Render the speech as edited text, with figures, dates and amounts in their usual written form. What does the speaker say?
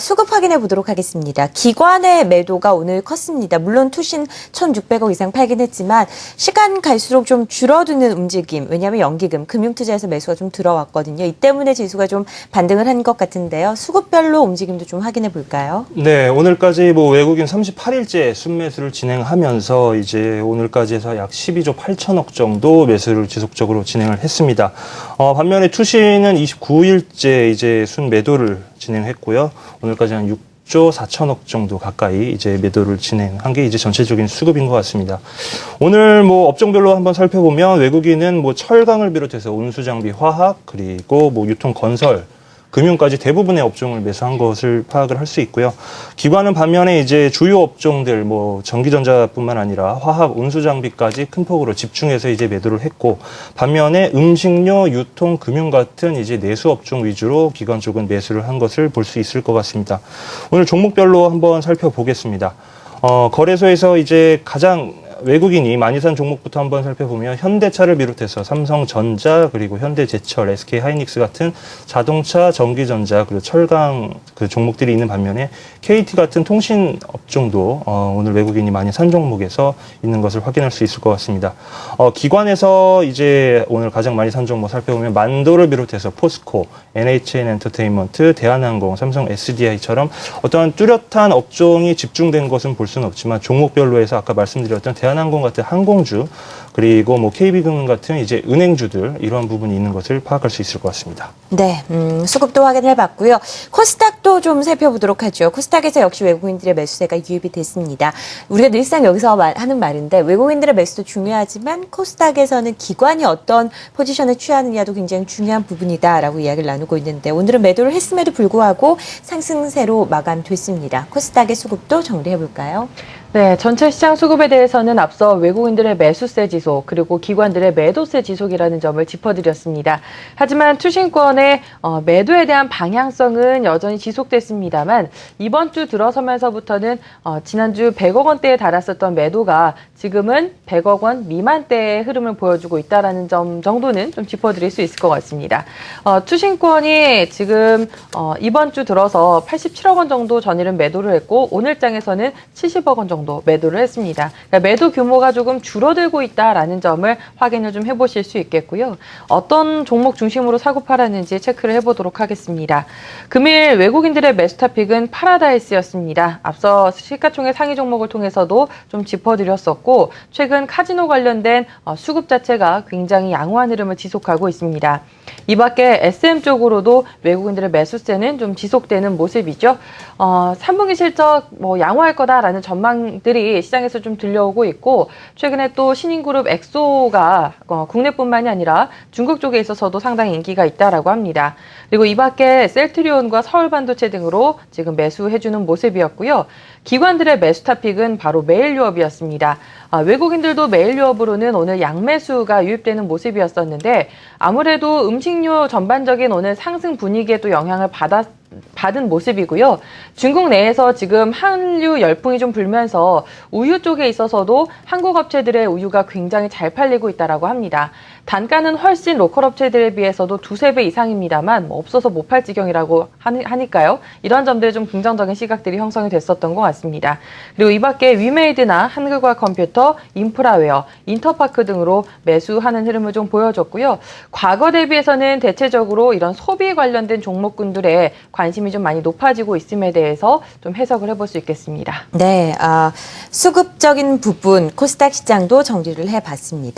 수급 확인해 보도록 하겠습니다. 기관의 매도가 오늘 컸습니다. 물론 투신 1,600억 이상 팔긴 했지만 시간 갈수록 좀 줄어드는 움직임. 왜냐하면 연기금, 금융투자에서 매수가 좀 들어왔거든요. 이 때문에 지수가 좀 반등을 한 것 같은데요. 수급별로 움직임도 좀 확인해 볼까요? 네, 오늘까지 외국인 38일째 순매수를 진행하면서 이제 오늘까지 해서 약 12조 8천억 정도 매수를 지속적으로 진행을 했습니다. 반면에 투신은 29일째 이제 순매도를 진행했고요. 오늘까지 한 6조 4천억 정도 가까이 이제 매도를 진행한 게 이제 전체적인 수급인 것 같습니다. 오늘 업종별로 한번 살펴보면 외국인은 철강을 비롯해서 운수장비, 화학, 그리고 유통 건설, 금융까지 대부분의 업종을 매수한 것을 파악을 할 수 있고요. 기관은 반면에 이제 주요 업종들, 전기전자뿐만 아니라 화학, 운수장비까지 큰 폭으로 집중해서 이제 매도를 했고, 반면에 음식료, 유통, 금융 같은 이제 내수 업종 위주로 기관 쪽은 매수를 한 것을 볼 수 있을 것 같습니다. 오늘 종목별로 한번 살펴보겠습니다. 거래소에서 이제 가장 외국인이 많이 산 종목부터 한번 살펴보면 현대차를 비롯해서 삼성전자, 그리고 현대제철, SK하이닉스 같은 자동차, 전기전자, 그리고 철강 종목들이 있는 반면에 KT 같은 통신 업종도 오늘 외국인이 많이 산 종목에서 있는 것을 확인할 수 있을 것 같습니다. 기관에서 이제 오늘 가장 많이 산 종목 살펴보면 만도를 비롯해서 포스코, NHN엔터테인먼트, 대한항공, 삼성 SDI처럼 어떠한 뚜렷한 업종이 집중된 것은 볼 수는 없지만 종목별로 해서 아까 말씀드렸던 대한항공 같은 항공주, 그리고 KB금융 같은 이제 은행주들, 이러한 부분이 있는 것을 파악할 수 있을 것 같습니다. 네, 수급도 확인해 봤고요. 코스닥도 좀 살펴보도록 하죠. 코스닥에서 역시 외국인들의 매수세가 유입이 됐습니다. 우리가 늘상 여기서 하는 말인데 외국인들의 매수도 중요하지만 코스닥에서는 기관이 어떤 포지션을 취하느냐도 굉장히 중요한 부분이다라고 이야기를 나누고 있는데 오늘은 매도를 했음에도 불구하고 상승세로 마감됐습니다. 코스닥의 수급도 정리해 볼까요? 네, 전체 시장 수급에 대해서는 앞서 외국인들의 매수세 지속, 그리고 기관들의 매도세 지속이라는 점을 짚어드렸습니다. 하지만 투신권의 매도에 대한 방향성은 여전히 지속됐습니다만 이번 주 들어서면서부터는 지난주 100억 원대에 달았었던 매도가 지금은 100억 원 미만대의 흐름을 보여주고 있다는 점 정도는 좀 짚어드릴 수 있을 것 같습니다. 투신권이 지금 이번 주 들어서 87억 원 정도 전일은 매도를 했고 오늘 장에서는 70억 원 정도 매도를 했습니다. 그러니까 매도 규모가 조금 줄어들고 있다라는 점을 확인을 좀 해보실 수 있겠고요. 어떤 종목 중심으로 사고 팔았는지 체크를 해보도록 하겠습니다. 금일 외국인들의 매수 타픽은 파라다이스였습니다. 앞서 시가총액 상위 종목을 통해서도 좀 짚어드렸었고 최근 카지노 관련된 수급 자체가 굉장히 양호한 흐름을 지속하고 있습니다. 이 밖에 SM 쪽으로도 외국인들의 매수세는 좀 지속되는 모습이죠. 3분기 실적 양호할 거다라는 전망들이 시장에서 좀 들려오고 있고 최근에 또 신인그룹 엑소가 국내뿐만이 아니라 중국 쪽에 있어서도 상당히 인기가 있다라고 합니다. 그리고 이 밖에 셀트리온과 서울반도체 등으로 지금 매수해주는 모습이었고요. 기관들의 매수 타픽은 바로 메일유업이었습니다. 외국인들도 메일유업으로는 오늘 양매수가 유입되는 모습이었었는데 아무래도 음식료 전반적인 오늘 상승 분위기에 또 영향을 받은 모습이고요. 중국 내에서 지금 한류 열풍이 좀 불면서 우유 쪽에 있어서도 한국 업체들의 우유가 굉장히 잘 팔리고 있다라고 합니다. 단가는 훨씬 로컬 업체들에 비해서도 2~3배 이상입니다만 없어서 못 팔 지경이라고 하니까요. 이런 점들에 좀 긍정적인 시각들이 형성이 됐었던 것 같습니다. 그리고 이 밖에 위메이드나 한글과 컴퓨터, 인프라웨어, 인터파크 등으로 매수하는 흐름을 좀 보여줬고요. 과거 대비해서는 대체적으로 이런 소비 관련된 종목군들의 관심이 좀 많이 높아지고 있음에 대해서 좀 해석을 해볼 수 있겠습니다. 네, 수급적인 부분 코스닥 시장도 정리를 해봤습니다.